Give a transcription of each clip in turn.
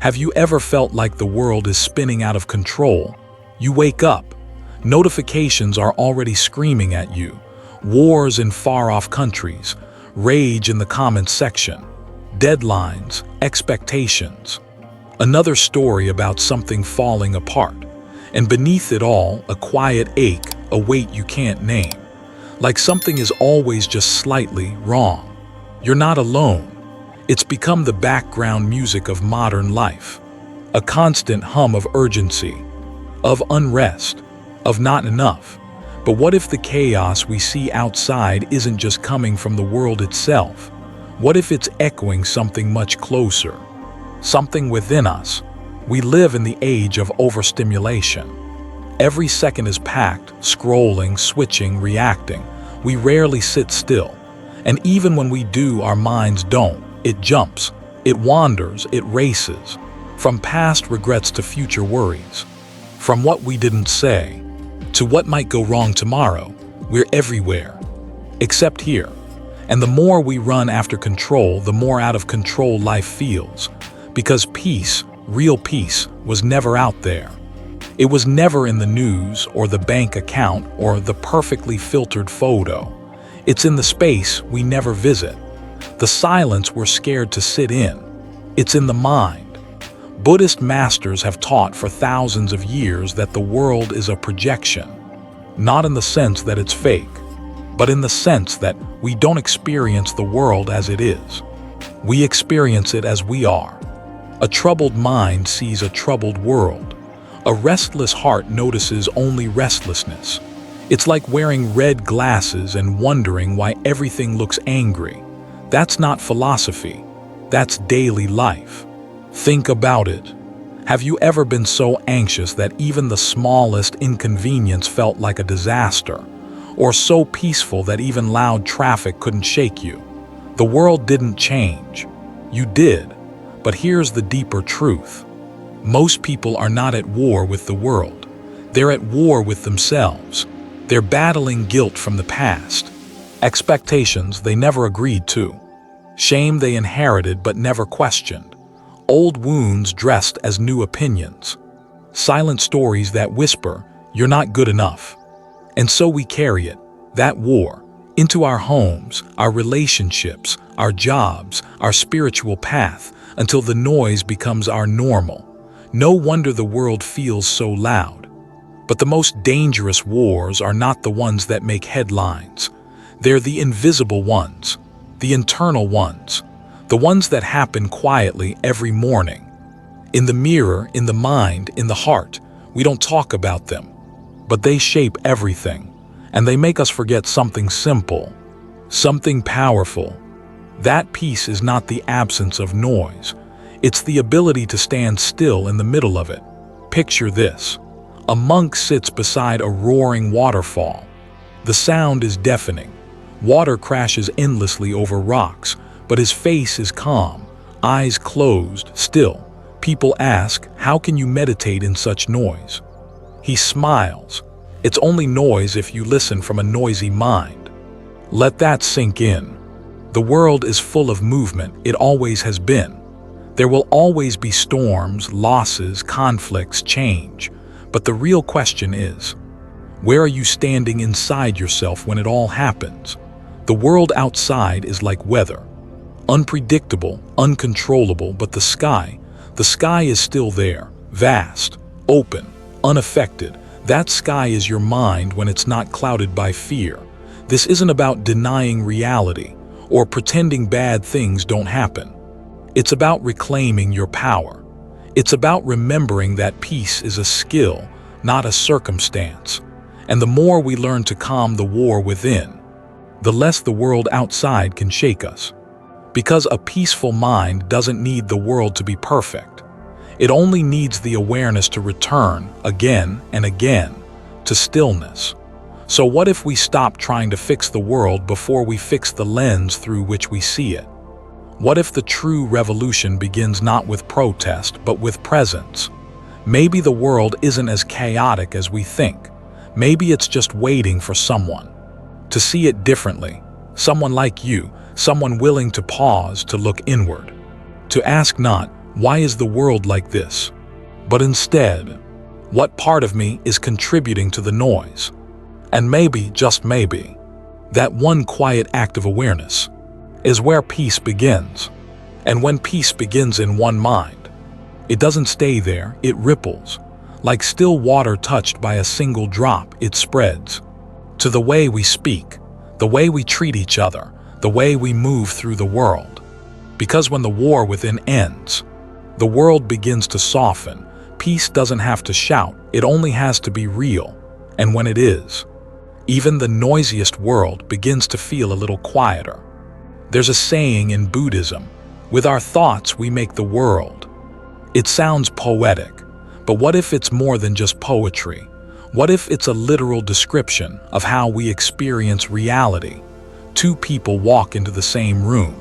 Have you ever felt like the world is spinning out of control? You wake up. Notifications are already screaming at you. Wars in far-off countries. Rage in the comments section. Deadlines. Expectations. Another story about something falling apart. And beneath it all, a quiet ache, a weight you can't name. Like something is always just slightly wrong. You're not alone. It's become the background music of modern life. A constant hum of urgency, of unrest, of not enough. But what if the chaos we see outside isn't just coming from the world itself? What if it's echoing something much closer? Something within us. We live in the age of overstimulation. Every second is packed, scrolling, switching, reacting. We rarely sit still. And even when we do, our minds don't. It jumps, it wanders, it races. From past regrets to future worries. From what we didn't say to what might go wrong tomorrow. We're everywhere, except here. And the more we run after control, the more out of control life feels. Because peace, real peace, was never out there. It was never in the news or the bank account or the perfectly filtered photo. It's in the space we never visit. The silence we're scared to sit in. It's in the mind. Buddhist masters have taught for thousands of years that the world is a projection. Not in the sense that it's fake, but in the sense that we don't experience the world as it is. We experience it as we are. A troubled mind sees a troubled world. A restless heart notices only restlessness. It's like wearing red glasses and wondering why everything looks angry. That's not philosophy. That's daily life. Think about it. Have you ever been so anxious that even the smallest inconvenience felt like a disaster? Or so peaceful that even loud traffic couldn't shake you? The world didn't change. You did. But here's the deeper truth. Most people are not at war with the world. They're at war with themselves. They're battling guilt from the past. Expectations they never agreed to. Shame they inherited but never questioned. Old wounds dressed as new opinions. Silent stories that whisper, "You're not good enough." And so we carry it, that war, into our homes, our relationships, our jobs, our spiritual path, until the noise becomes our normal. No wonder the world feels so loud. But the most dangerous wars are not the ones that make headlines. They're the invisible ones, the internal ones, the ones that happen quietly every morning. In the mirror, in the mind, in the heart. We don't talk about them, but they shape everything, and they make us forget something simple, something powerful. That peace is not the absence of noise. It's the ability to stand still in the middle of it. Picture this. A monk sits beside a roaring waterfall. The sound is deafening. Water crashes endlessly over rocks, but his face is calm, eyes closed, still. People ask, how can you meditate in such noise? He smiles. It's only noise if you listen from a noisy mind. Let that sink in. The world is full of movement. It always has been. There will always be storms, losses, conflicts, change. But the real question is, where are you standing inside yourself when it all happens? The world outside is like weather. Unpredictable, uncontrollable, but the sky is still there, vast, open, unaffected. That sky is your mind when it's not clouded by fear. This isn't about denying reality or pretending bad things don't happen. It's about reclaiming your power. It's about remembering that peace is a skill, not a circumstance. And the more we learn to calm the war within, the less the world outside can shake us. Because a peaceful mind doesn't need the world to be perfect. It only needs the awareness to return again and again to stillness. So what if we stop trying to fix the world before we fix the lens through which we see it? What if the true revolution begins not with protest, but with presence? Maybe the world isn't as chaotic as we think. Maybe it's just waiting for someone to see it differently. Someone like you, someone willing to pause, to look inward, to ask not, Why is the world like this? But instead, what part of me is contributing to the noise? And maybe, just maybe, that one quiet act of awareness is where peace begins. And when peace begins in one mind, it doesn't stay there, it ripples. Like still water touched by a single drop, it spreads to the way we speak, the way we treat each other, the way we move through the world. Because when the war within ends, the world begins to soften. Peace doesn't have to shout, it only has to be real. And when it is, even the noisiest world begins to feel a little quieter. There's a saying in Buddhism, with our thoughts we make the world. It sounds poetic, but what if it's more than just poetry? What if it's a literal description of how we experience reality? Two people walk into the same room.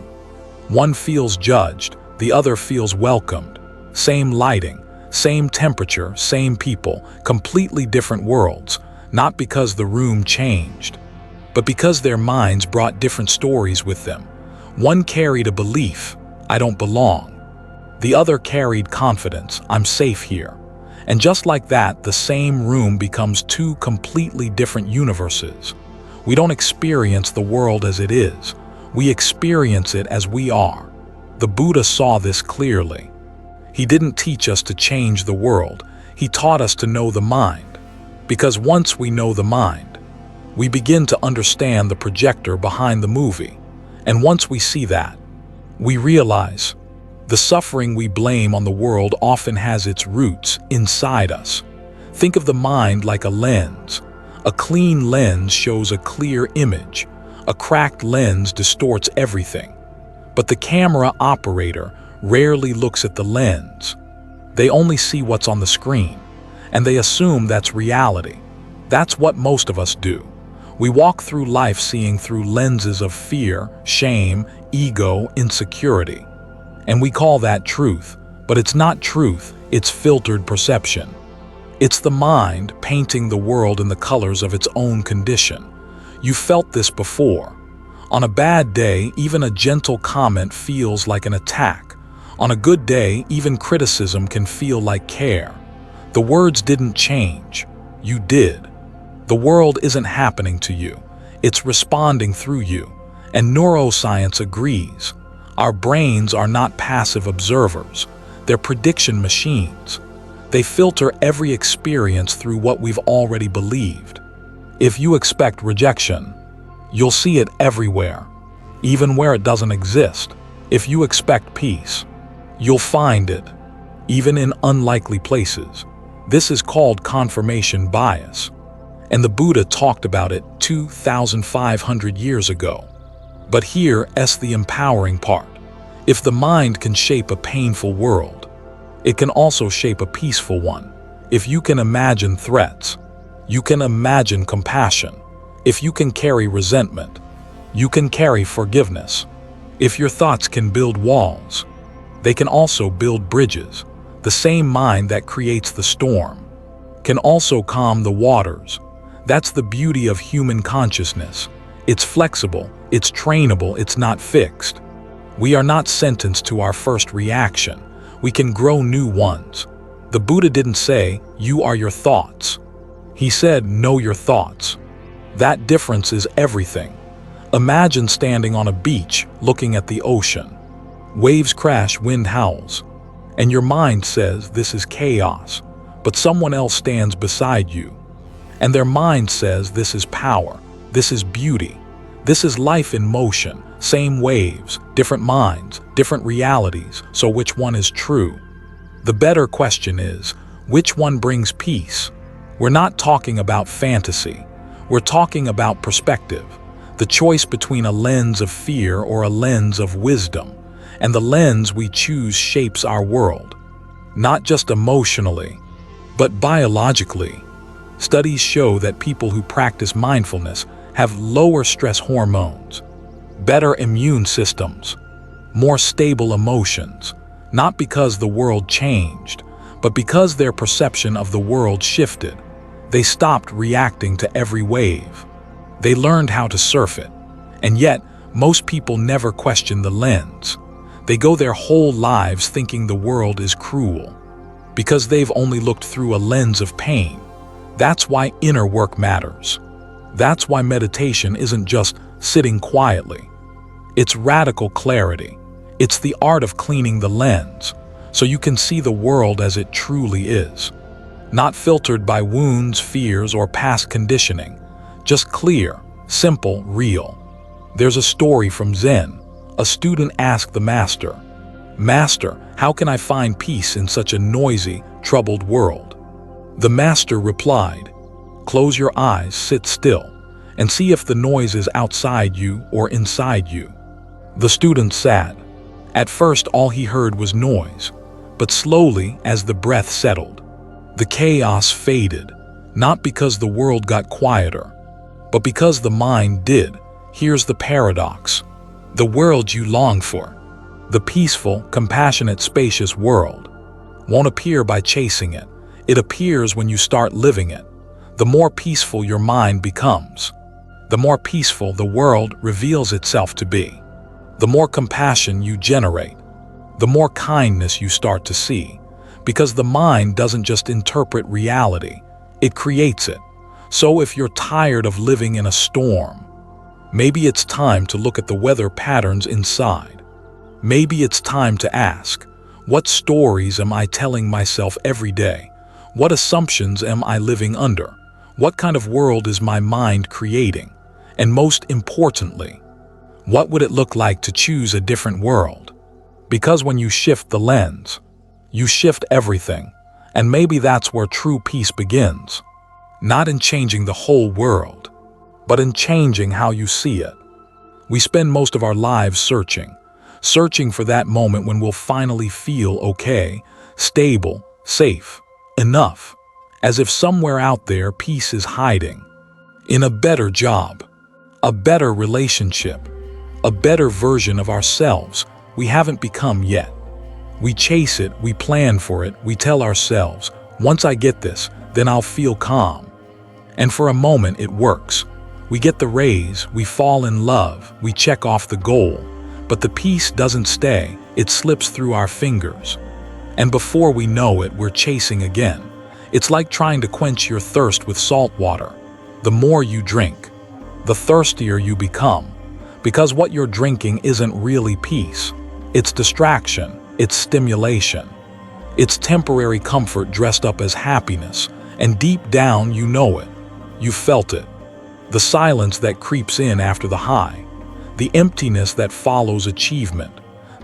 One feels judged, the other feels welcomed. Same lighting, same temperature, same people, completely different worlds, not because the room changed, but because their minds brought different stories with them. One carried a belief, I don't belong. The other carried confidence, I'm safe here. And just like that, the same room becomes two completely different universes. We don't experience the world as it is. We experience it as we are. The Buddha saw this clearly. He didn't teach us to change the world. He taught us to know the mind. Because once we know the mind, we begin to understand the projector behind the movie. And once we see that, we realize the suffering we blame on the world often has its roots inside us. Think of the mind like a lens. A clean lens shows a clear image. A cracked lens distorts everything. But the camera operator rarely looks at the lens. They only see what's on the screen, and they assume that's reality. That's what most of us do. We walk through life seeing through lenses of fear, shame, ego, insecurity. And we call that truth, but it's not truth, it's filtered perception. It's the mind painting the world in the colors of its own condition. You felt this before. On a bad day, even a gentle comment feels like an attack. On a good day, even criticism can feel like care. The words didn't change. You did. The world isn't happening to you. It's responding through you. And neuroscience agrees. Our brains are not passive observers. They're prediction machines. They filter every experience through what we've already believed. If you expect rejection, you'll see it everywhere, even where it doesn't exist. If you expect peace, you'll find it, even in unlikely places. This is called confirmation bias. And the Buddha talked about it 2,500 years ago. But here's the empowering part. If the mind can shape a painful world, it can also shape a peaceful one. If you can imagine threats, you can imagine compassion. If you can carry resentment, you can carry forgiveness. If your thoughts can build walls, they can also build bridges. The same mind that creates the storm can also calm the waters. That's the beauty of human consciousness. It's flexible, it's trainable, it's not fixed. We are not sentenced to our first reaction. We can grow new ones. The Buddha didn't say, you are your thoughts. He said, know your thoughts. That difference is everything. Imagine standing on a beach looking at the ocean. Waves crash, wind howls, and your mind says this is chaos, but someone else stands beside you, and their mind says this is power, this is beauty, this is life in motion, same waves, different minds, different realities, so which one is true? The better question is, which one brings peace? We're not talking about fantasy, we're talking about perspective, the choice between a lens of fear or a lens of wisdom. And the lens we choose shapes our world, not just emotionally, but biologically. Studies show that people who practice mindfulness have lower stress hormones, better immune systems, more stable emotions, not because the world changed, but because their perception of the world shifted. They stopped reacting to every wave. They learned how to surf it. And yet, most people never question the lens. They go their whole lives thinking the world is cruel, because they've only looked through a lens of pain. That's why inner work matters. That's why meditation isn't just sitting quietly. It's radical clarity. It's the art of cleaning the lens, so you can see the world as it truly is. Not filtered by wounds, fears, or past conditioning. Just clear, simple, real. There's a story from Zen. A student asked the master, "Master, how can I find peace in such a noisy, troubled world?" The master replied, "Close your eyes, sit still, and see if the noise is outside you or inside you." The student sat. At first, all he heard was noise, but slowly, as the breath settled, the chaos faded, not because the world got quieter, but because the mind did. Here's the paradox. The world you long for, the peaceful, compassionate, spacious world, won't appear by chasing it. It appears when you start living it. The more peaceful your mind becomes, the more peaceful the world reveals itself to be. The more compassion you generate, the more kindness you start to see, because the mind doesn't just interpret reality, it creates it. So if you're tired of living in a storm, maybe it's time to look at the weather patterns inside. Maybe it's time to ask, what stories am I telling myself every day? What assumptions am I living under? What kind of world is my mind creating? And most importantly, what would it look like to choose a different world? Because when you shift the lens, you shift everything. And maybe that's where true peace begins. Not in changing the whole world, but in changing how you see it. We spend most of our lives searching for that moment when we'll finally feel okay, stable, safe, enough, as if somewhere out there peace is hiding. In a better job, a better relationship, a better version of ourselves we haven't become yet. We chase it, we plan for it, we tell ourselves, once I get this, then I'll feel calm. And for a moment it works. We get the raise, we fall in love, we check off the goal, but the peace doesn't stay, it slips through our fingers. And before we know it, we're chasing again. It's like trying to quench your thirst with salt water. The more you drink, the thirstier you become, because what you're drinking isn't really peace. It's distraction, it's stimulation. It's temporary comfort dressed up as happiness, and deep down you know it. You felt it. The silence that creeps in after the high, the emptiness that follows achievement,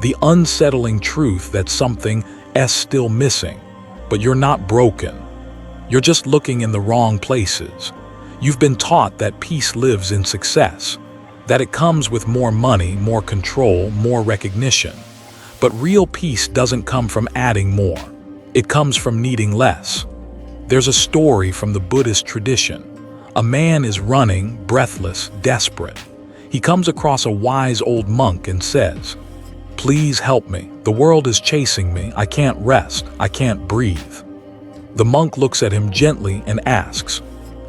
the unsettling truth that something is still missing. But you're not broken. You're just looking in the wrong places. You've been taught that peace lives in success, that it comes with more money, more control, more recognition. But real peace doesn't come from adding more. It comes from needing less. There's a story from the Buddhist tradition. A man is running, breathless, desperate. He comes across a wise old monk and says, "Please help me. The world is chasing me. I can't rest. I can't breathe." The monk looks at him gently and asks,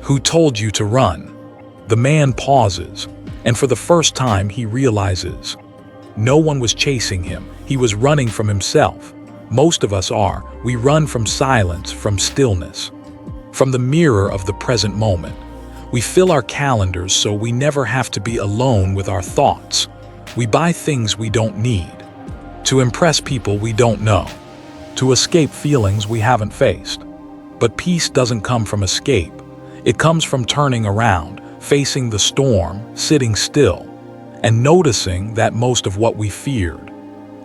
"Who told you to run?" The man pauses, and for the first time he realizes no one was chasing him. He was running from himself. Most of us are. We run from silence, from stillness, from the mirror of the present moment. We fill our calendars so we never have to be alone with our thoughts. We buy things we don't need, to impress people we don't know, to escape feelings we haven't faced. But peace doesn't come from escape. It comes from turning around, facing the storm, sitting still, and noticing that most of what we feared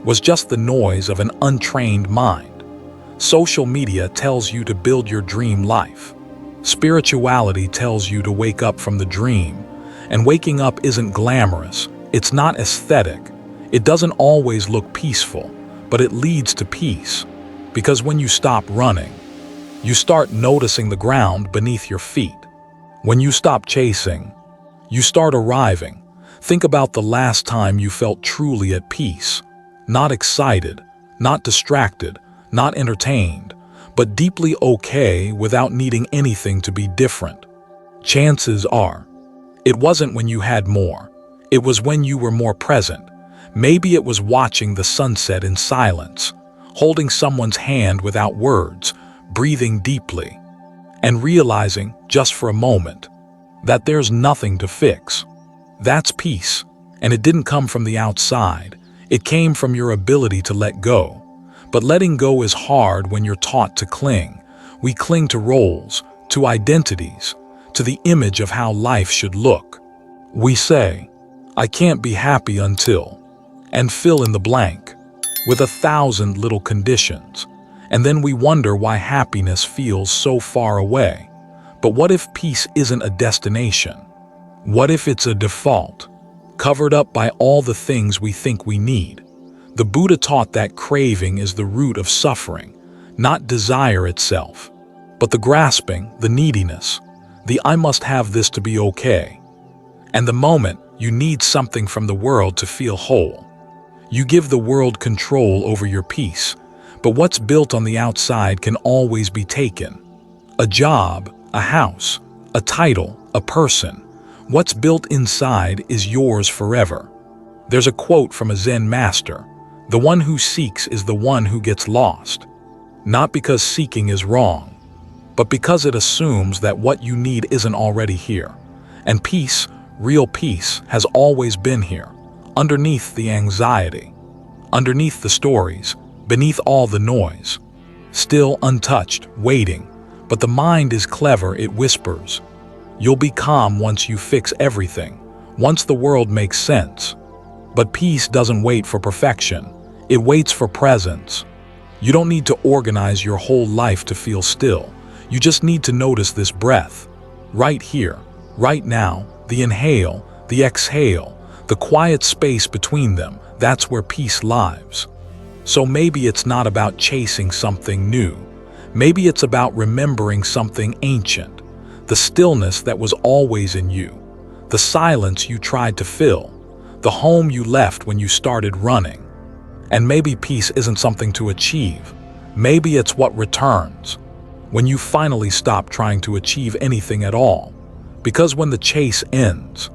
was just the noise of an untrained mind. Social media tells you to build your dream life. Spirituality tells you to wake up from the dream, and waking up isn't glamorous, it's not aesthetic, it doesn't always look peaceful, but it leads to peace. Because when you stop running, you start noticing the ground beneath your feet. When you stop chasing, you start arriving. Think about the last time you felt truly at peace, not excited, not distracted, not entertained, but deeply okay without needing anything to be different. Chances are, it wasn't when you had more. It was when you were more present. Maybe it was watching the sunset in silence, holding someone's hand without words, breathing deeply, and realizing, just for a moment, that there's nothing to fix. That's peace, and it didn't come from the outside. It came from your ability to let go. But letting go is hard when you're taught to cling. We cling to roles, to identities, to the image of how life should look. We say, "I can't be happy until," and fill in the blank with 1,000 little conditions. And then we wonder why happiness feels so far away. But what if peace isn't a destination? What if it's a default, covered up by all the things we think we need? The Buddha taught that craving is the root of suffering, not desire itself, but the grasping, the neediness, the "I must have this to be okay." And the moment you need something from the world to feel whole, you give the world control over your peace. But what's built on the outside can always be taken. A job, a house, a title, a person. What's built inside is yours forever. There's a quote from a Zen master: "The one who seeks is the one who gets lost." Not because seeking is wrong, but because it assumes that what you need isn't already here. And peace, real peace, has always been here, underneath the anxiety, underneath the stories, beneath all the noise. Still untouched, waiting. But the mind is clever, it whispers. You'll be calm once you fix everything, once the world makes sense. But peace doesn't wait for perfection. It waits for presence. You don't need to organize your whole life to feel still. You just need to notice this breath. Right here, right now, the inhale, the exhale, the quiet space between them, that's where peace lives. So maybe it's not about chasing something new. Maybe it's about remembering something ancient. The stillness that was always in you. The silence you tried to fill. The home you left when you started running. And maybe peace isn't something to achieve. Maybe it's what returns. When you finally stop trying to achieve anything at all. Because when the chase ends,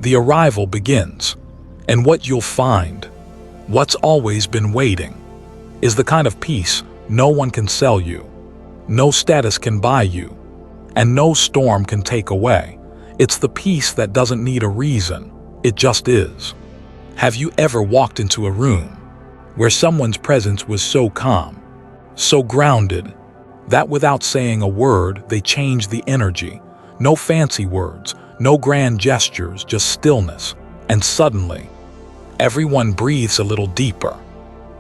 the arrival begins. And what you'll find, what's always been waiting, is the kind of peace no one can sell you. No status can buy you. And no storm can take away. It's the peace that doesn't need a reason. It just is. Have you ever walked into a room where someone's presence was so calm, so grounded, that without saying a word, they changed the energy? No fancy words, no grand gestures, just stillness. And suddenly, everyone breathes a little deeper.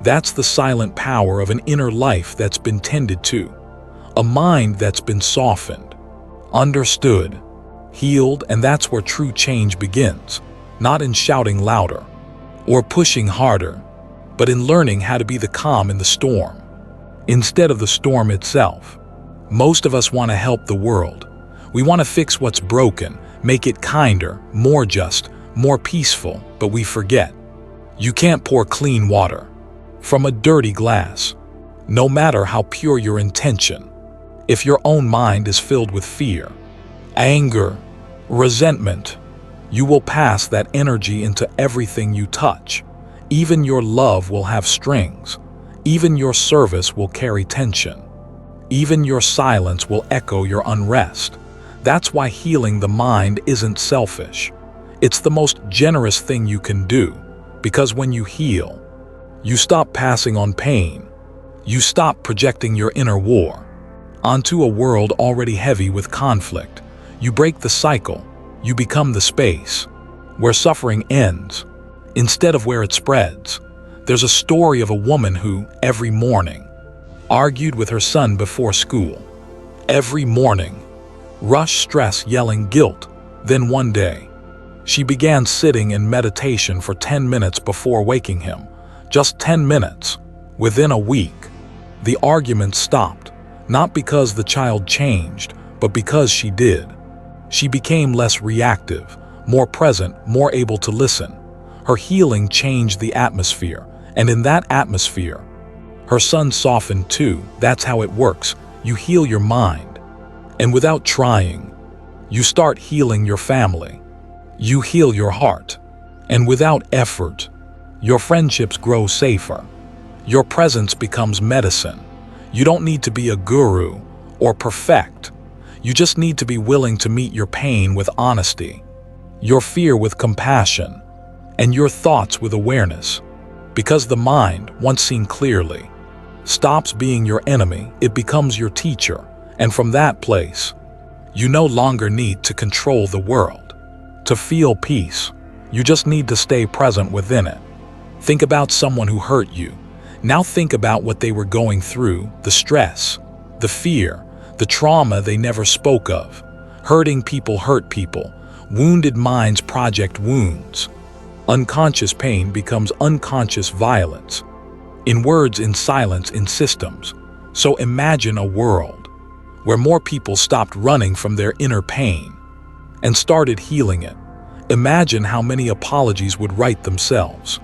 That's the silent power of an inner life that's been tended to. A mind that's been softened, understood, healed, and that's where true change begins. Not in shouting louder or pushing harder, but in learning how to be the calm in the storm, instead of the storm itself. Most of us want to help the world. We want to fix what's broken, make it kinder, more just, more peaceful, but we forget. You can't pour clean water from a dirty glass, no matter how pure your intention. If your own mind is filled with fear, anger, resentment, you will pass that energy into everything you touch. Even your love will have strings. Even your service will carry tension. Even your silence will echo your unrest. That's why healing the mind isn't selfish. It's the most generous thing you can do, because when you heal, you stop passing on pain. You stop projecting your inner war onto a world already heavy with conflict. You break the cycle. You become the space where suffering ends instead of where it spreads. There's a story of a woman who, every morning, argued with her son before school. Every morning, rush stress, yelling guilt. Then one day, she began sitting in meditation for 10 minutes before waking him. Just 10 minutes. Within a week, the argument stopped, not because the child changed, but because she did. She became less reactive, more present, more able to listen. Her healing changed the atmosphere, and in that atmosphere, her son softened too. That's how it works. You heal your mind, and without trying, you start healing your family. You heal your heart, and without effort, Your friendships grow safer. Your presence becomes medicine. You don't need to be a guru or perfect. You just need to be willing to meet your pain with honesty, your fear with compassion, and your thoughts with awareness. Because the mind, once seen clearly, stops being your enemy, it becomes your teacher. And from that place, you no longer need to control the world. To feel peace, you just need to stay present within it. Think about someone who hurt you. Now think about what they were going through, the stress, the fear, the trauma they never spoke of. Hurting people hurt people. Wounded minds project wounds. Unconscious pain becomes unconscious violence. In words, in silence, in systems. So imagine a world where more people stopped running from their inner pain and started healing it. Imagine how many apologies would right themselves.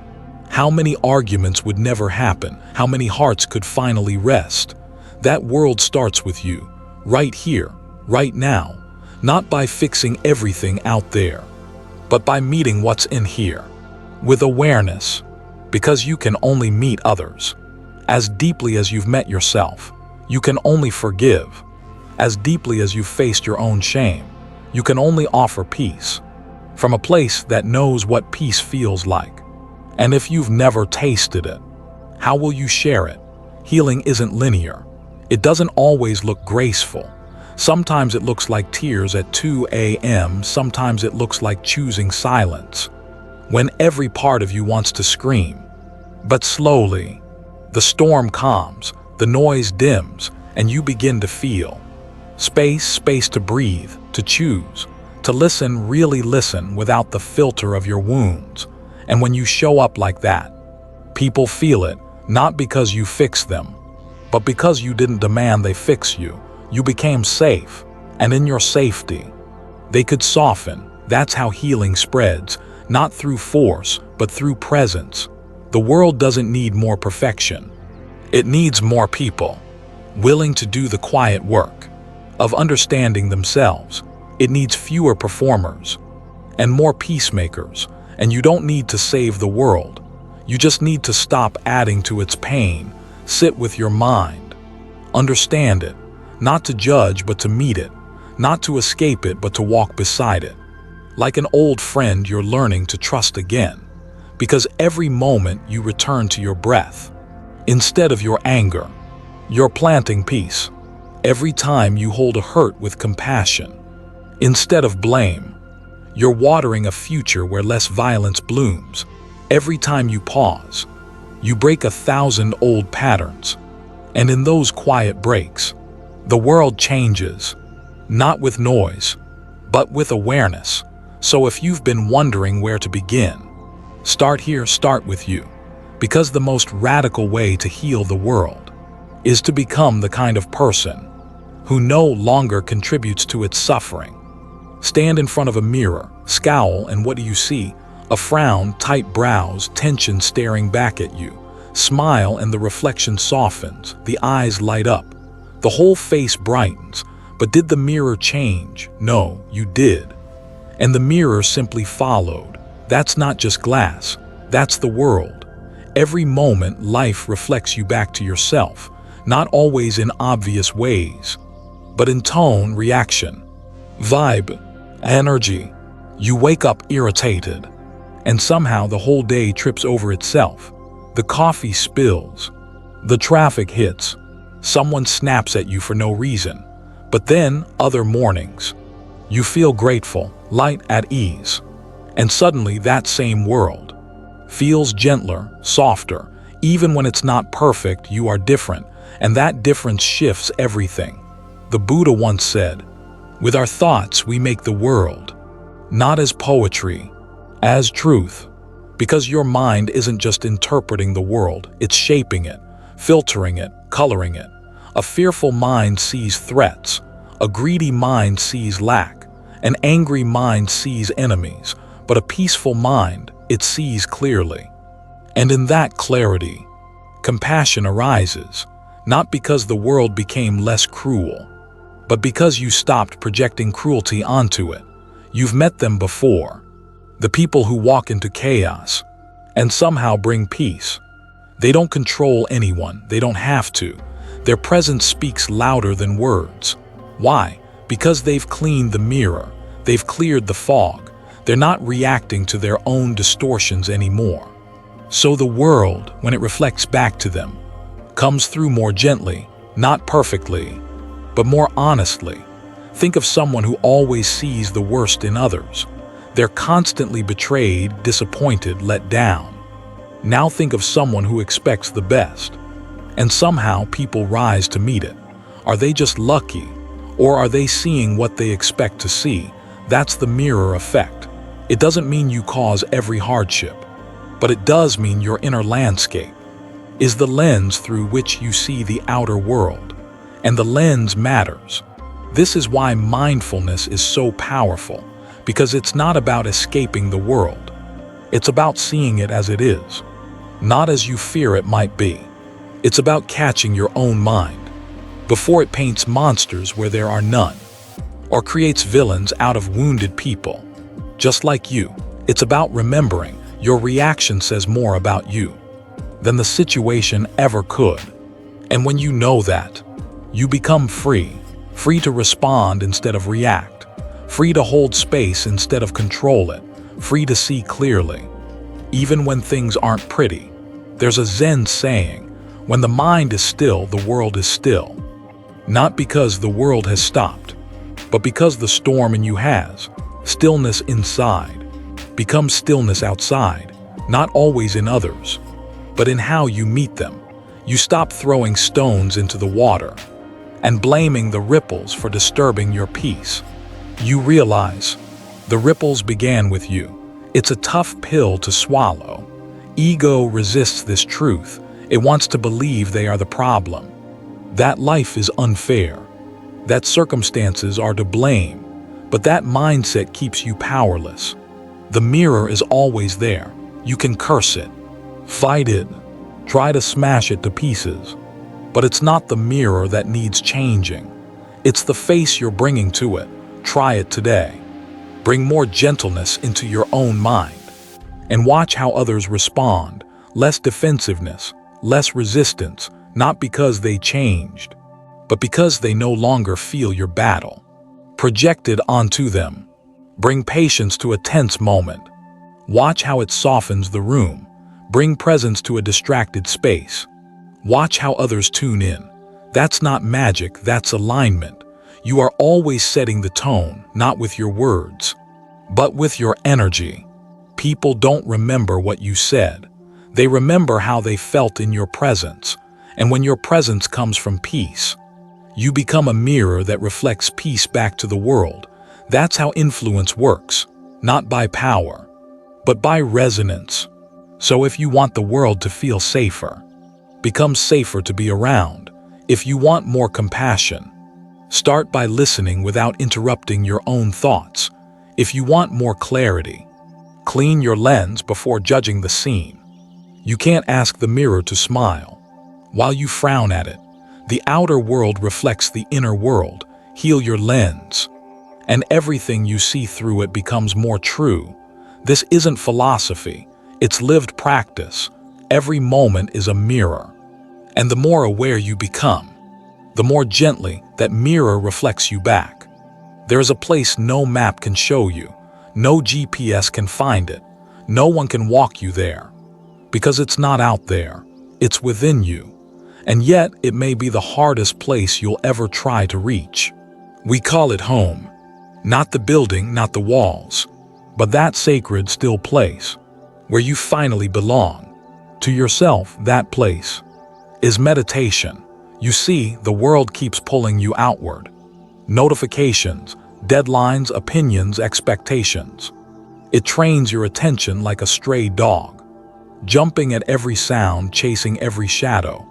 How many arguments would never happen, how many hearts could finally rest. That world starts with you, right here, right now, not by fixing everything out there, but by meeting what's in here, with awareness, because you can only meet others. As deeply as you've met yourself, you can only forgive. As deeply as you've faced your own shame, you can only offer peace, from a place that knows what peace feels like. And if you've never tasted it, how will you share it? Healing isn't linear. It doesn't always look graceful. Sometimes it looks like tears at 2 a.m., sometimes it looks like choosing silence, when every part of you wants to scream. But slowly, the storm calms, the noise dims, and you begin to feel. Space to breathe, to choose, to listen, really listen without the filter of your wounds. And when you show up like that, people feel it, not because you fixed them, but because you didn't demand they fix you. You became safe, and in your safety, they could soften. That's how healing spreads, not through force, but through presence. The world doesn't need more perfection. It needs more people, willing to do the quiet work of understanding themselves. It needs fewer performers and more peacemakers. And you don't need to save the world. You just need to stop adding to its pain. Sit with your mind. Understand it. Not to judge, but to meet it. Not to escape it, but to walk beside it. Like an old friend you're learning to trust again. Because every moment you return to your breath. Instead of your anger, you're planting peace. Every time you hold a hurt with compassion, instead of blame, you're watering a future where less violence blooms. Every time you pause, you break 1,000 old patterns. And in those quiet breaks, the world changes, not with noise, but with awareness. So if you've been wondering where to begin, start here, start with you. Because the most radical way to heal the world is to become the kind of person who no longer contributes to its suffering. Stand in front of a mirror, scowl, and what do you see? A frown, tight brows, tension staring back at you. Smile and the reflection softens, the eyes light up, the whole face brightens. But did the mirror change? No, you did. And the mirror simply followed. That's not just glass, that's the world. Every moment, life reflects you back to yourself, not always in obvious ways, but in tone, reaction, vibe, energy. You wake up irritated, and somehow the whole day trips over itself. The coffee spills, the traffic hits, someone snaps at you for no reason. But then, other mornings, you feel grateful, light, at ease. And suddenly that same world feels gentler, softer. Even when it's not perfect, you are different, and that difference shifts everything. The Buddha once said, "With our thoughts we make the world, not as poetry, as truth." Because your mind isn't just interpreting the world, it's shaping it, filtering it, coloring it. A fearful mind sees threats, a greedy mind sees lack, an angry mind sees enemies, but a peaceful mind, it sees clearly. And in that clarity, compassion arises, not because the world became less cruel, but because you stopped projecting cruelty onto it. You've met them before. The people who walk into chaos, and somehow bring peace. They don't control anyone, they don't have to. Their presence speaks louder than words. Why? Because they've cleaned the mirror, they've cleared the fog. They're not reacting to their own distortions anymore. So the world, when it reflects back to them, comes through more gently, not perfectly, but more honestly. Think of someone who always sees the worst in others. They're constantly betrayed, disappointed, let down. Now think of someone who expects the best. And somehow people rise to meet it. Are they just lucky? Or are they seeing what they expect to see? That's the mirror effect. It doesn't mean you cause every hardship, but it does mean your inner landscape is the lens through which you see the outer world. And the lens matters. This is why mindfulness is so powerful, because it's not about escaping the world. It's about seeing it as it is, not as you fear it might be. It's about catching your own mind before it paints monsters where there are none, or creates villains out of wounded people. Just like you, it's about remembering your reaction says more about you than the situation ever could. And when you know that, you become free to respond instead of react, free to hold space instead of control it, free to see clearly. Even when things aren't pretty, there's a Zen saying, when the mind is still, the world is still. Not because the world has stopped, but because the storm in you has. Stillness inside becomes stillness outside, not always in others, but in how you meet them. You stop throwing stones into the water and blaming the ripples for disturbing your peace. You realize the ripples began with you. It's a tough pill to swallow. Ego resists this truth. It wants to believe they are the problem, that life is unfair, that circumstances are to blame, but that mindset keeps you powerless. The mirror is always there. You can curse it, fight it, try to smash it to pieces, but it's not the mirror that needs changing. It's the face you're bringing to it. Try it today. Bring more gentleness into your own mind and watch how others respond. Less defensiveness, less resistance, not because they changed, but because they no longer feel your battle projected onto them. Bring patience to a tense moment. Watch how it softens the room. Bring presence to a distracted space. Watch how others tune in. That's not magic, that's alignment. You are always setting the tone, not with your words, but with your energy. People don't remember what you said. They remember how they felt in your presence. And when your presence comes from peace, you become a mirror that reflects peace back to the world. That's how influence works, not by power, but by resonance. So if you want the world to feel safer, become safer to be around. If you want more compassion, start by listening without interrupting your own thoughts. If you want more clarity, clean your lens before judging the scene. You can't ask the mirror to smile while you frown at it. The outer world reflects the inner world. Heal your lens, and everything you see through it becomes more true. This isn't philosophy, it's lived practice. Every moment is a mirror, and the more aware you become, the more gently that mirror reflects you back. There is a place no map can show you, no GPS can find it, no one can walk you there, because it's not out there, it's within you. And yet, it may be the hardest place you'll ever try to reach. We call it home. Not the building, not the walls, but that sacred, still place where you finally belong. To yourself, that place is meditation. You see, the world keeps pulling you outward. Notifications, deadlines, opinions, expectations. It trains your attention like a stray dog, jumping at every sound, chasing every shadow.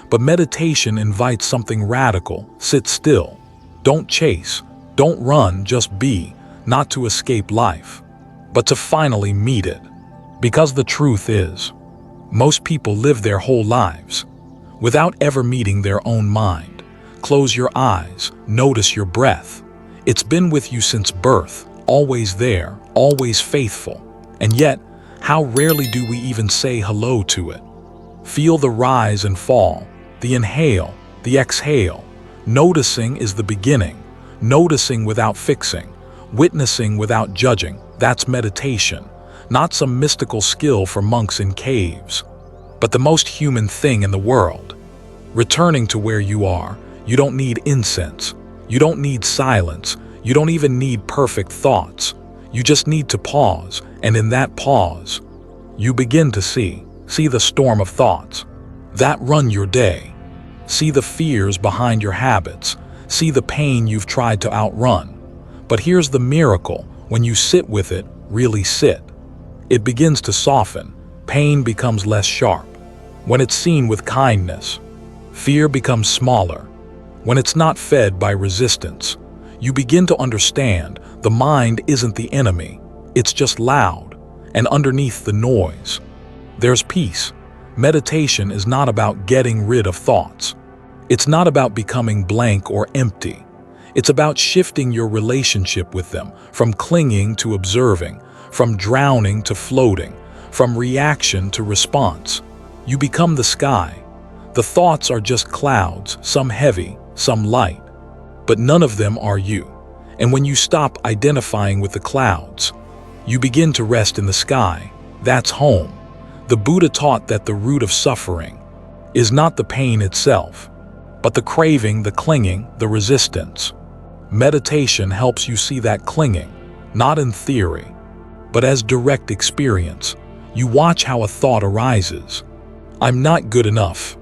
But meditation invites something radical. Sit still. Don't chase. Don't run, just be. Not to escape life, but to finally meet it. Because the truth is, most people live their whole lives without ever meeting their own mind. Close your eyes. Notice your breath. It's been with you since birth, always there, always faithful. And yet, How rarely do we even say hello to it? Feel the rise and fall, the inhale, the exhale. Noticing is the beginning. Noticing without fixing. Witnessing without judging. That's meditation, not some mystical skill for monks in caves, but the most human thing in the world. Returning to where you are. You don't need incense. You don't need silence. You don't even need perfect thoughts. You just need to pause, and in that pause, you begin to see the storm of thoughts that run your day. See the fears behind your habits. See the pain you've tried to outrun. But here's the miracle: when you sit with it, really sit, it begins to soften. Pain becomes less sharp. When it's seen with kindness, fear becomes smaller. When it's not fed by resistance, you begin to understand the mind isn't the enemy. It's just loud, and underneath the noise, there's peace. Meditation is not about getting rid of thoughts. It's not about becoming blank or empty. It's about shifting your relationship with them, from clinging to observing, from drowning to floating, from reaction to response. You become the sky. The thoughts are just clouds, some heavy, some light, but none of them are you. And when you stop identifying with the clouds, you begin to rest in the sky. That's home. The Buddha taught that the root of suffering is not the pain itself, but the craving, the clinging, the resistance. Meditation helps you see that clinging, not in theory, but as direct experience. You watch how a thought arises, "I'm not good enough,"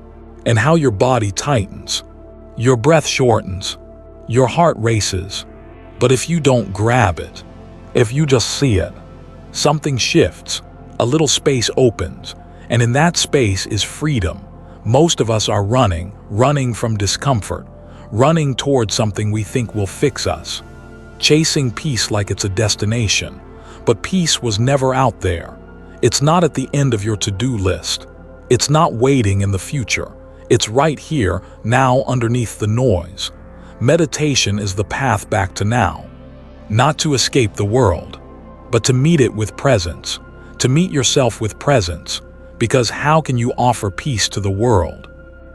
and how your body tightens, your breath shortens, your heart races. But if you don't grab it, if you just see it, something shifts, a little space opens, and in that space is freedom. Most of us are running from discomfort, running towards something we think will fix us, chasing peace like it's a destination. But peace was never out there. It's not at the end of your to-do list. It's not waiting in the future. It's right here, now, underneath the noise. Meditation is the path back to now. Not to escape the world, but to meet it with presence. To meet yourself with presence. Because how can you offer peace to the world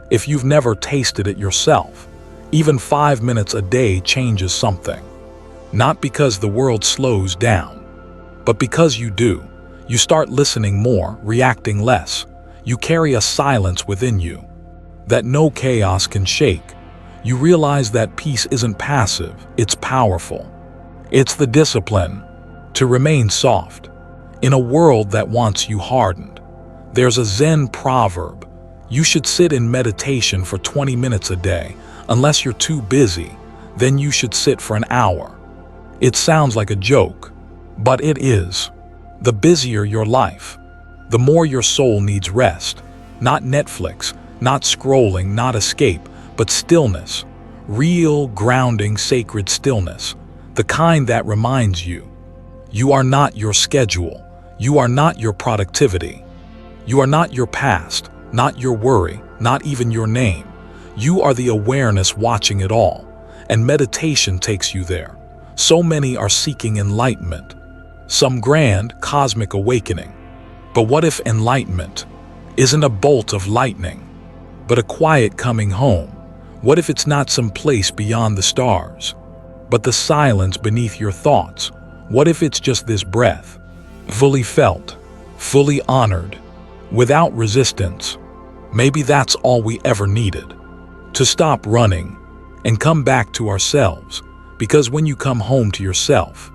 if you've never tasted it yourself? Even 5 minutes a day changes something. Not because the world slows down, but because you do. You start listening more, reacting less. You carry a silence within you that no chaos can shake. You realize that peace isn't passive, it's powerful. It's the discipline to remain soft in a world that wants you hardened. There's a Zen proverb: you should sit in meditation for 20 minutes a day. Unless you're too busy, then you should sit for an hour. It sounds like a joke, but it is. The busier your life, the more your soul needs rest. Not Netflix, not scrolling, not escape, but stillness. Real, grounding, sacred stillness. The kind that reminds you, you are not your schedule. You are not your productivity. You are not your past, not your worry, not even your name. You are the awareness watching it all, and meditation takes you there. So many are seeking enlightenment, some grand, cosmic awakening. But what if enlightenment isn't a bolt of lightning, but a quiet coming home? What if it's not some place beyond the stars, but the silence beneath your thoughts? What if it's just this breath, fully felt, fully honored, without resistance? Maybe that's all we ever needed. To stop running and come back to ourselves. Because when you come home to yourself,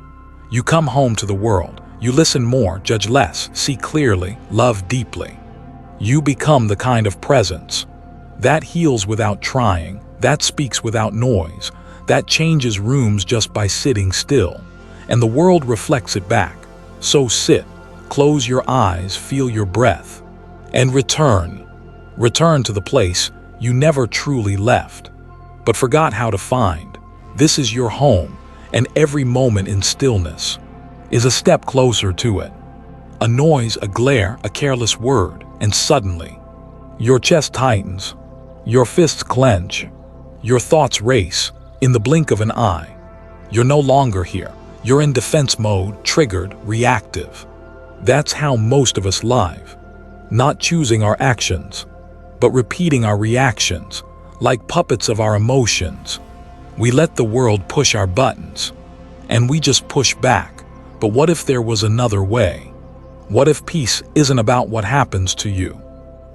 you come home to the world. You listen more, judge less, see clearly, love deeply. You become the kind of presence that heals without trying, that speaks without noise, that changes rooms just by sitting still. And the world reflects it back. So sit, close your eyes, feel your breath, and return. Return to the place you never truly left, but forgot how to find. This is your home, and every moment in stillness is a step closer to it. A noise, a glare, a careless word, and suddenly, your chest tightens, your fists clench, your thoughts race. In the blink of an eye, you're no longer here. You're in defense mode, triggered, reactive. That's how most of us live. Not choosing our actions, but repeating our reactions, like puppets of our emotions. We let the world push our buttons, and we just push back. But what if there was another way? What if peace isn't about what happens to you,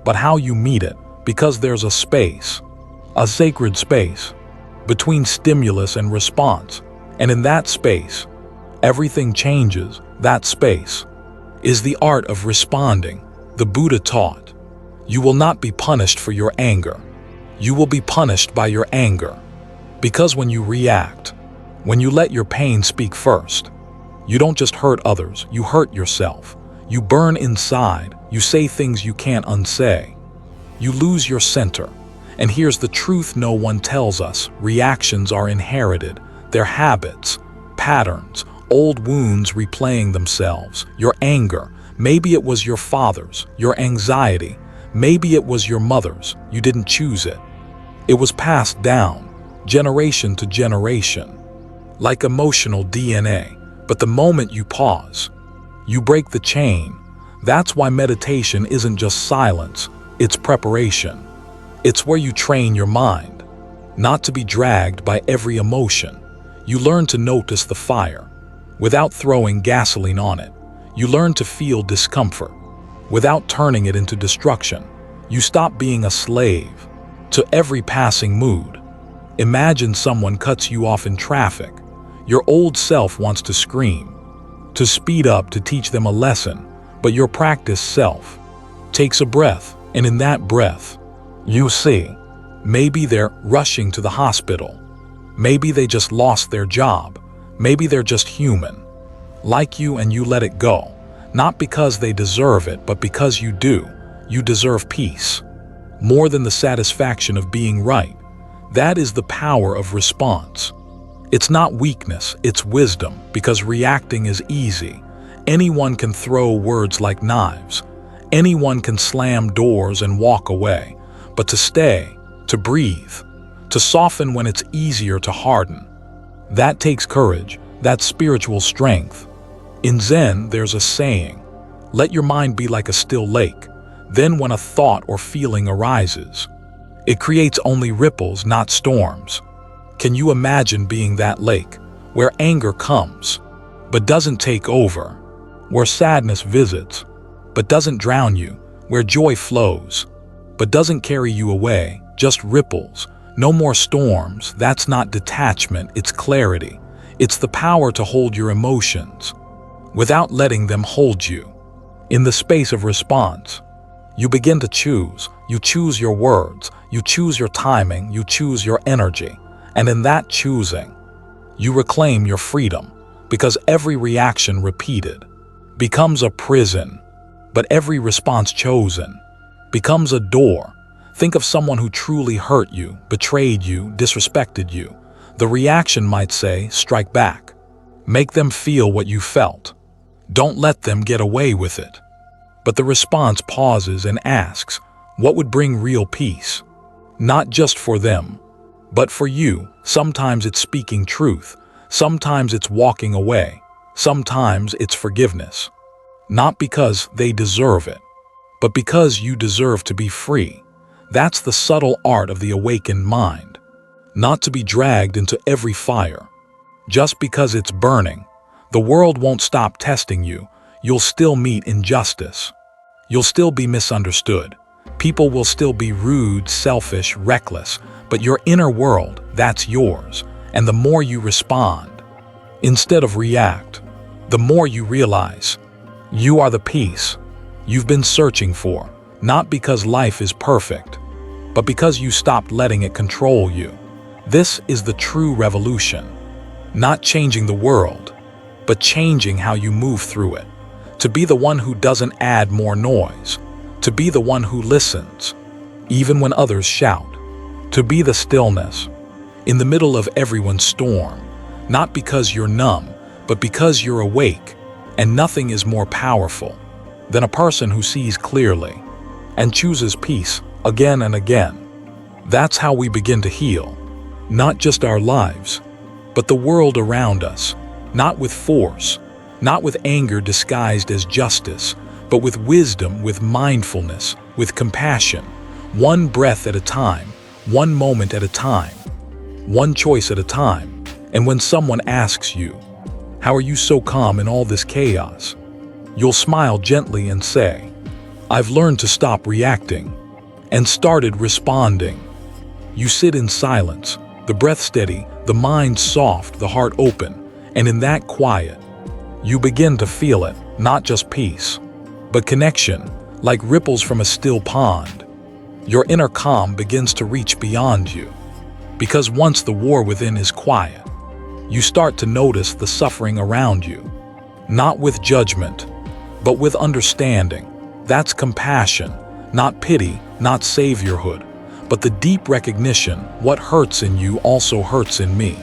but how you meet it? Because there's a space, a sacred space, between stimulus and response. And in that space, everything changes. That space is the art of responding. The Buddha taught, you will not be punished for your anger. You will be punished by your anger. Because when you react, when you let your pain speak first, you don't just hurt others, you hurt yourself. You burn inside, you say things you can't unsay. You lose your center. And here's the truth no one tells us. Reactions are inherited. They're habits, patterns, old wounds replaying themselves. Your anger, maybe it was your father's. Your anxiety, maybe it was your mother's. You didn't choose it. It was passed down, generation to generation, like emotional DNA. But the moment you pause, you break the chain. That's why meditation isn't just silence, it's preparation. It's where you train your mind, not to be dragged by every emotion. You learn to notice the fire without throwing gasoline on it. You learn to feel discomfort without turning it into destruction. You stop being a slave to every passing mood. Imagine someone cuts you off in traffic. Your old self wants to scream, to speed up, to teach them a lesson, but your practiced self takes a breath, and in that breath, you see, maybe they're rushing to the hospital. Maybe they just lost their job. Maybe they're just human, like you, and you let it go. Not because they deserve it, but because you do. You deserve peace, more than the satisfaction of being right. That is the power of response. It's not weakness, it's wisdom, because reacting is easy. Anyone can throw words like knives. Anyone can slam doors and walk away. But to stay, to breathe, to soften when it's easier to harden, that takes courage, that's spiritual strength. In Zen, there's a saying, let your mind be like a still lake. Then when a thought or feeling arises, it creates only ripples, not storms. Can you imagine being that lake, where anger comes, but doesn't take over, where sadness visits, but doesn't drown you, where joy flows, but doesn't carry you away, just ripples, no more storms? That's not detachment, it's clarity. It's the power to hold your emotions without letting them hold you. In the space of response, you begin to choose. You choose your words, you choose your timing, you choose your energy. And in that choosing, you reclaim your freedom, because every reaction repeated becomes a prison, but every response chosen becomes a door. Think of someone who truly hurt you, betrayed you, disrespected you. The reaction might say, strike back. Make them feel what you felt. Don't let them get away with it. But the response pauses and asks, what would bring real peace? Not just for them, but for you. Sometimes it's speaking truth. Sometimes it's walking away. Sometimes it's forgiveness. Not because they deserve it, but because you deserve to be free. That's the subtle art of the awakened mind. Not to be dragged into every fire. Just because it's burning, the world won't stop testing you. You'll still meet injustice. You'll still be misunderstood. People will still be rude, selfish, reckless. But your inner world, that's yours. And the more you respond, instead of react, the more you realize you are the peace you've been searching for. Not because life is perfect, but because you stopped letting it control you. This is the true revolution. Not changing the world, but changing how you move through it. To be the one who doesn't add more noise. To be the one who listens, even when others shout. To be the stillness in the middle of everyone's storm. Not because you're numb, but because you're awake. And nothing is more powerful than a person who sees clearly and chooses peace again and again. That's how we begin to heal. Not just our lives, but the world around us. Not with force, Not with anger disguised as justice, but with wisdom, with mindfulness, with compassion. One breath at a time, one moment at a time, one choice at a time. And when someone asks you, "How are you so calm in all this chaos?" you'll smile gently and say, "I've learned to stop reacting and started responding." You sit in silence, the breath steady, the mind soft, the heart open, and in that quiet, you begin to feel it, not just peace, but connection, like ripples from a still pond. Your inner calm begins to reach beyond you, because once the war within is quiet, you start to notice the suffering around you, not with judgment, but with understanding. That's compassion, not pity, not saviorhood, but the deep recognition what hurts in you also hurts in me.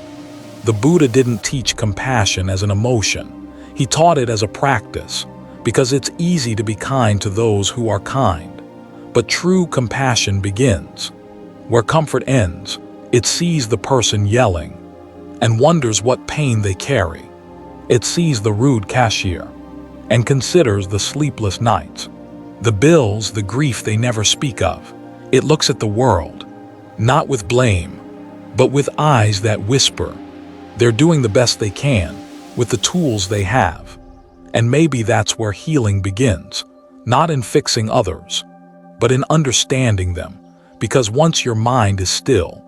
The Buddha didn't teach compassion as an emotion. He taught it as a practice, because it's easy to be kind to those who are kind. But true compassion begins where comfort ends. It sees the person yelling and wonders what pain they carry. It sees the rude cashier and considers the sleepless nights, the bills, the grief they never speak of. It looks at the world, not with blame, but with eyes that whisper. They're doing the best they can with the tools they have. And maybe that's where healing begins, not in fixing others, but in understanding them. Because once your mind is still,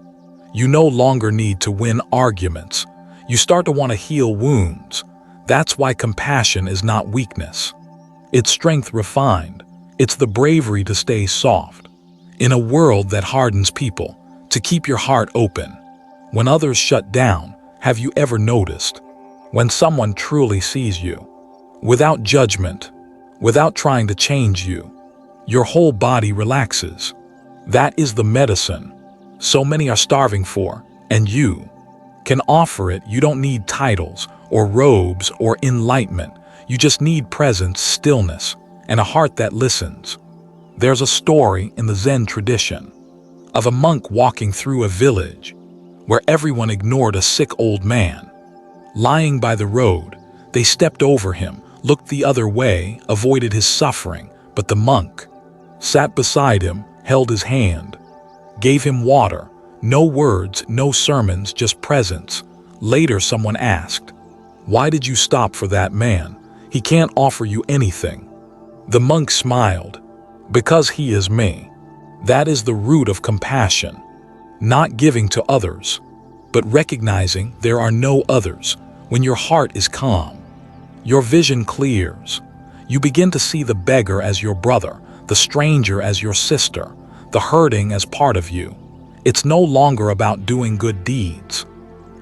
you no longer need to win arguments. You start to want to heal wounds. That's why compassion is not weakness. It's strength refined. It's the bravery to stay soft in a world that hardens people, to keep your heart open. When others shut down, have you ever noticed? When someone truly sees you, without judgment, without trying to change you, your whole body relaxes. That is the medicine so many are starving for, and you can offer it. You don't need titles or robes or enlightenment. You just need presence, stillness, and a heart that listens. There's a story in the Zen tradition of a monk walking through a village where everyone ignored a sick old man. Lying by the road, they stepped over him, looked the other way, avoided his suffering, but the monk sat beside him, held his hand, gave him water. No words, no sermons, just presence. Later someone asked, "Why did you stop for that man? He can't offer you anything." The monk smiled, "Because he is me." That is the root of compassion. Not giving to others, but recognizing there are no others. When your heart is calm, your vision clears. You begin to see the beggar as your brother, the stranger as your sister, the hurting as part of you. It's no longer about doing good deeds.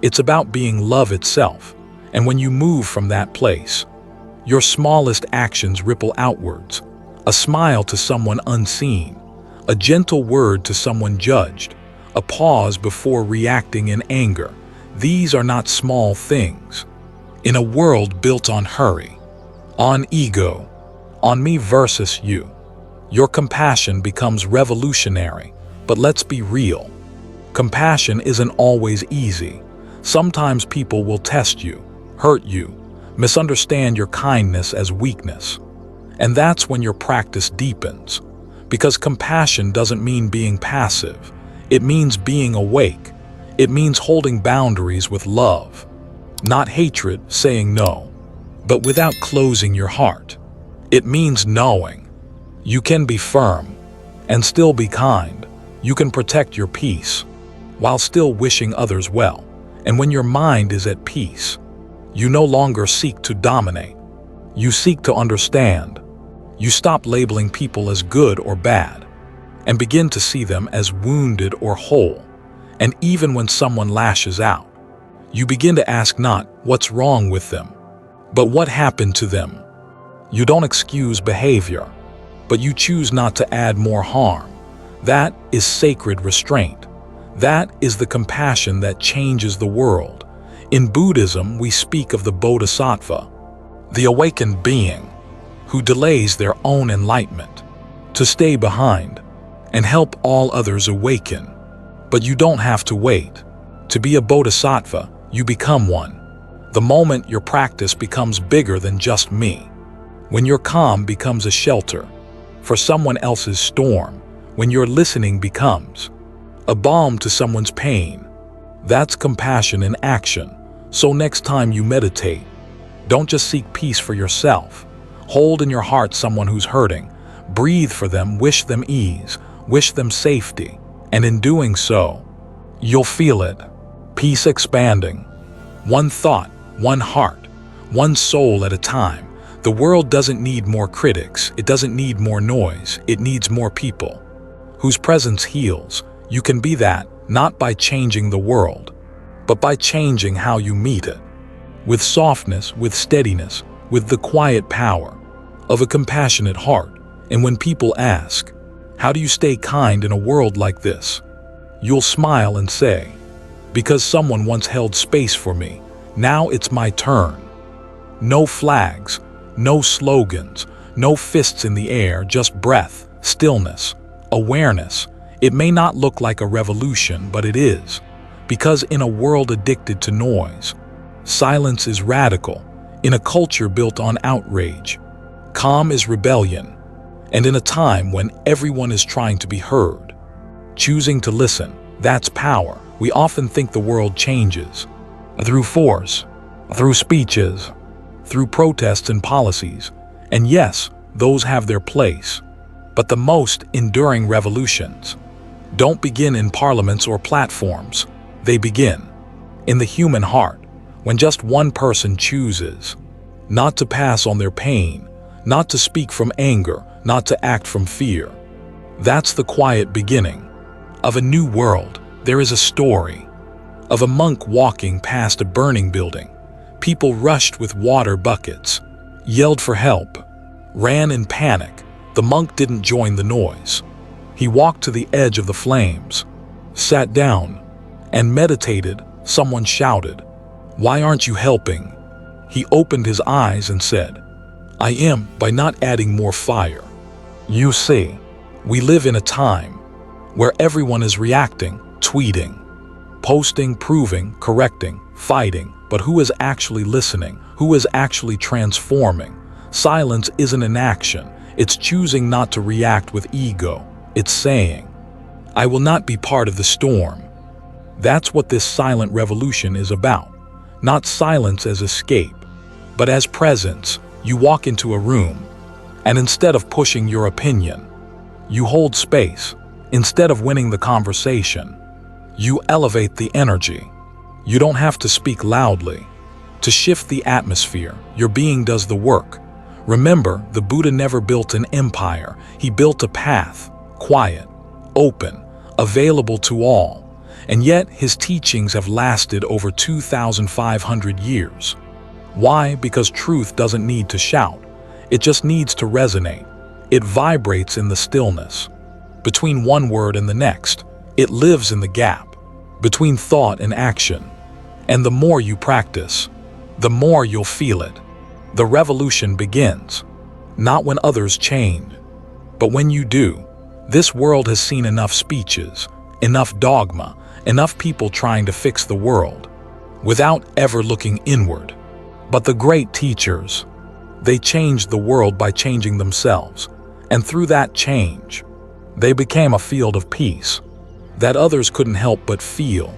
It's about being love itself. And when you move from that place, your smallest actions ripple outwards. A smile to someone unseen, a gentle word to someone judged, a pause before reacting in anger. These are not small things. In a world built on hurry, on ego, on me versus you, your compassion becomes revolutionary. But let's be real. Compassion isn't always easy. Sometimes people will test you, hurt you, misunderstand your kindness as weakness. And that's when your practice deepens. Because compassion doesn't mean being passive. It means being awake. It means holding boundaries with love. Not hatred, saying no, but without closing your heart. It means knowing you can be firm and still be kind. You can protect your peace while still wishing others well. And when your mind is at peace, you no longer seek to dominate. You seek to understand. You stop labeling people as good or bad and begin to see them as wounded or whole. And even when someone lashes out, you begin to ask not what's wrong with them, but what happened to them. You don't excuse behavior, but you choose not to add more harm. That is sacred restraint. That is the compassion that changes the world. In Buddhism, we speak of the Bodhisattva, the awakened being who delays their own enlightenment to stay behind and help all others awaken. But you don't have to wait. To be a Bodhisattva, you become one. The moment your practice becomes bigger than just me. When your calm becomes a shelter for someone else's storm. When your listening becomes a balm to someone's pain. That's compassion in action. So next time you meditate, don't just seek peace for yourself. Hold in your heart someone who's hurting. Breathe for them, wish them ease, wish them safety. And in doing so, you'll feel it. Peace expanding. One thought, one heart, one soul at a time. The world doesn't need more critics. It doesn't need more noise. It needs more people whose presence heals. You can be that, not by changing the world, but by changing how you meet it. With softness, with steadiness, with the quiet power of a compassionate heart. And when people ask, how do you stay kind in a world like this? You'll smile and say, because someone once held space for me. Now it's my turn. No flags, no slogans, no fists in the air, just breath, stillness, awareness. It may not look like a revolution, but it is. Because in a world addicted to noise, silence is radical. In a culture built on outrage, calm is rebellion. And in a time when everyone is trying to be heard, choosing to listen, that's power. We often think the world changes through force, through speeches, through protests and policies. And yes, those have their place. But the most enduring revolutions don't begin in parliaments or platforms. They begin in the human heart, when just one person chooses not to pass on their pain, not to speak from anger, not to act from fear. That's the quiet beginning of a new world. There is a story of a monk walking past a burning building. People rushed with water buckets, yelled for help, ran in panic. The monk didn't join the noise. He walked to the edge of the flames, sat down, and meditated. Someone shouted, "Why aren't you helping?" He opened his eyes and said, "I am, by not adding more fire." You see, we live in a time where everyone is reacting, tweeting, posting, proving, correcting, fighting. But who is actually listening? Who is actually transforming? Silence isn't an action. It's choosing not to react with ego. It's saying, I will not be part of the storm. That's what this silent revolution is about. Not silence as escape, but as presence. You walk into a room, and instead of pushing your opinion, you hold space. Instead of winning the conversation, you elevate the energy. You don't have to speak loudly to shift the atmosphere. Your being does the work. Remember, the Buddha never built an empire. He built a path, quiet, open, available to all. And yet his teachings have lasted over 2,500 years. Why? Because truth doesn't need to shout. It just needs to resonate. It vibrates in the stillness. Between one word and the next, it lives in the gap between thought and action. And the more you practice, the more you'll feel it. The revolution begins, not when others change, but when you do. This world has seen enough speeches, enough dogma, enough people trying to fix the world without ever looking inward. But the great teachers, they changed the world by changing themselves. And through that change, they became a field of peace that others couldn't help but feel.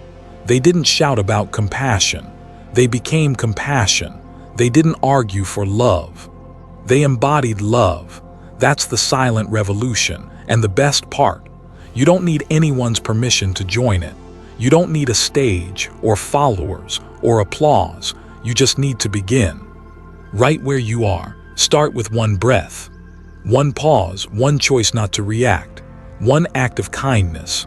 They didn't shout about compassion. They became compassion. They didn't argue for love. They embodied love. That's the silent revolution. And the best part, you don't need anyone's permission to join it. You don't need a stage or followers or applause. You just need to begin. Right where you are. Start with one breath, one pause, one choice not to react, one act of kindness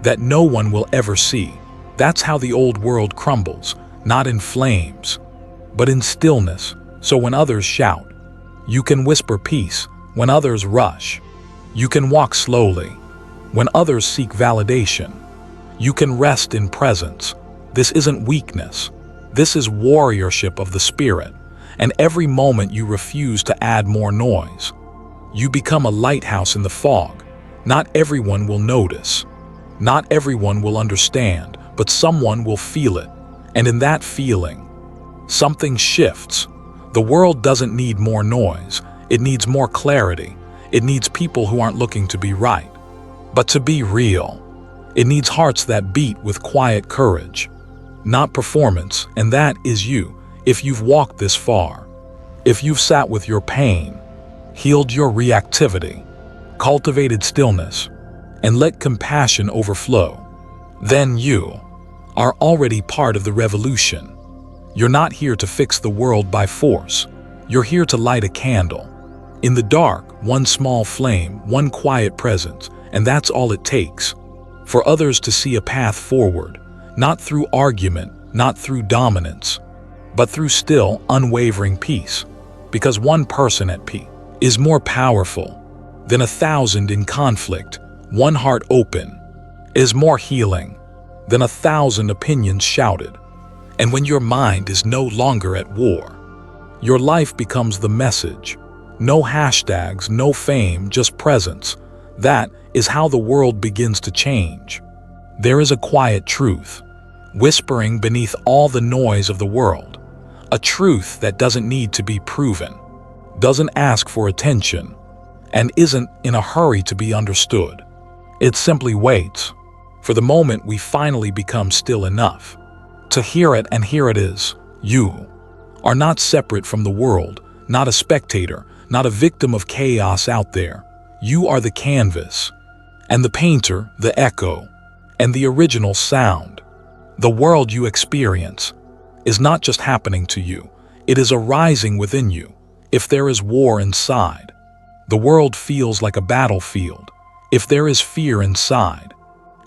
that no one will ever see. That's how the old world crumbles, not in flames, but in stillness. So when others shout, you can whisper peace. When others rush, you can walk slowly. When others seek validation, you can rest in presence. This isn't weakness. This is warriorship of the spirit. And every moment you refuse to add more noise, you become a lighthouse in the fog. Not everyone will notice. Not everyone will understand, but someone will feel it. And in that feeling, Something shifts. The world doesn't need more noise. It needs more clarity. It needs people who aren't looking to be right, but to be real. It needs hearts that beat with quiet courage, not performance, and that is you. If you've walked this far, if you've sat with your pain, healed your reactivity, cultivated stillness, and let compassion overflow, then you are already part of the revolution. You're not here to fix the world by force. You're here to light a candle. In the dark, one small flame, one quiet presence, and that's all it takes. For others to see a path forward, not through argument, not through dominance, but through still, unwavering peace. Because one person at peace is more powerful than 1,000 in conflict. One heart open is more healing than 1,000 opinions shouted. And when your mind is no longer at war, your life becomes the message. No hashtags, no fame, just presence. That is how the world begins to change. There is a quiet truth, whispering beneath all the noise of the world. A truth that doesn't need to be proven, doesn't ask for attention, and isn't in a hurry to be understood. It simply waits for the moment we finally become still enough to hear it, and here it is. You are not separate from the world, not a spectator, not a victim of chaos out there. You are the canvas, and the painter, the echo, and the original sound. The world you experience is not just happening to you, it is arising within you. If there is war inside, the world feels like a battlefield. If there is fear inside,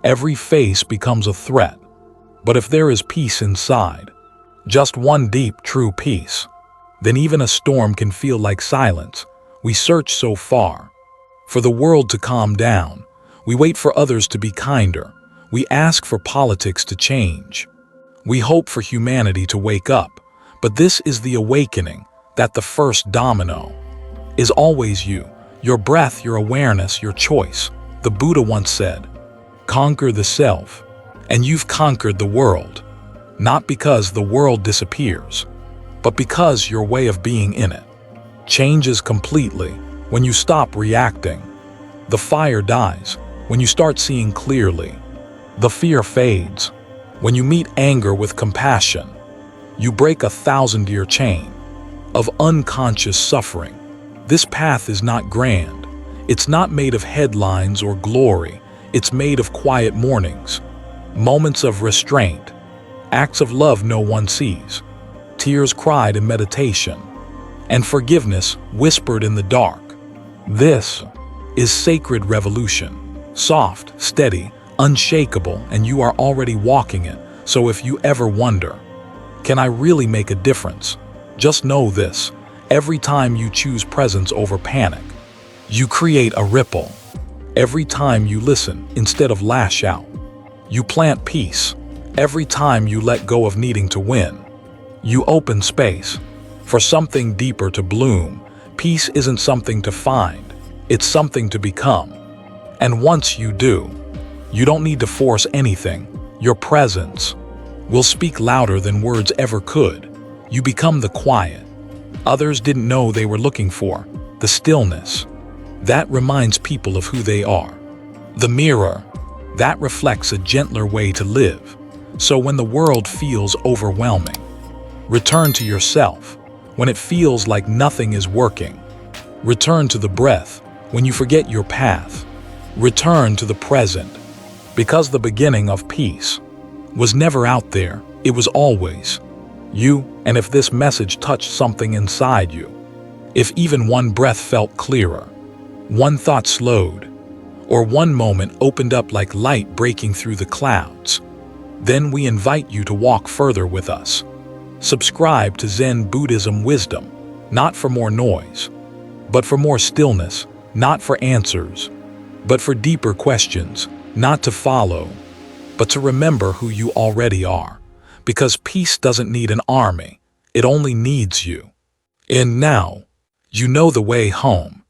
every face becomes a threat. But if there is peace inside, just one deep, true peace, then even a storm can feel like silence. We search so far for the world to calm down. We wait for others to be kinder. We ask for politics to change. We hope for humanity to wake up. But this is the awakening, that the first domino is always you. Your breath, your awareness, your choice. The Buddha once said, "Conquer the self, and you've conquered the world." Not because the world disappears, but because your way of being in it changes completely when you stop reacting. The fire dies when you start seeing clearly. The fear fades when you meet anger with compassion. You break a 1,000-year chain of unconscious suffering. This path is not grand. It's not made of headlines or glory. It's made of quiet mornings, moments of restraint, acts of love no one sees, tears cried in meditation, and forgiveness whispered in the dark. This is sacred revolution, soft, steady, unshakable, and you are already walking it. So if you ever wonder, can I really make a difference? Just know this: every time you choose presence over panic, you create a ripple. Every time you listen instead of lash out, you plant peace. Every time you let go of needing to win, you open space for something deeper to bloom. Peace isn't something to find, it's something to become. And once you do, you don't need to force anything. Your presence will speak louder than words ever could. You become the quiet others didn't know they were looking for, the stillness that reminds people of who they are, the mirror that reflects a gentler way to live. So when the world feels overwhelming, return to yourself. When it feels like nothing is working, return to the breath. When you forget your path, return to the present. Because the beginning of peace was never out there, it was always you. And if this message touched something inside you, if even one breath felt clearer, one thought slowed, or one moment opened up like light breaking through the clouds, then we invite you to walk further with us. Subscribe to Zen Buddhism wisdom, not for more noise, but for more stillness, not for answers, but for deeper questions, not to follow, but to remember who you already are. Because peace doesn't need an army, it only needs you. And now, you know the way home.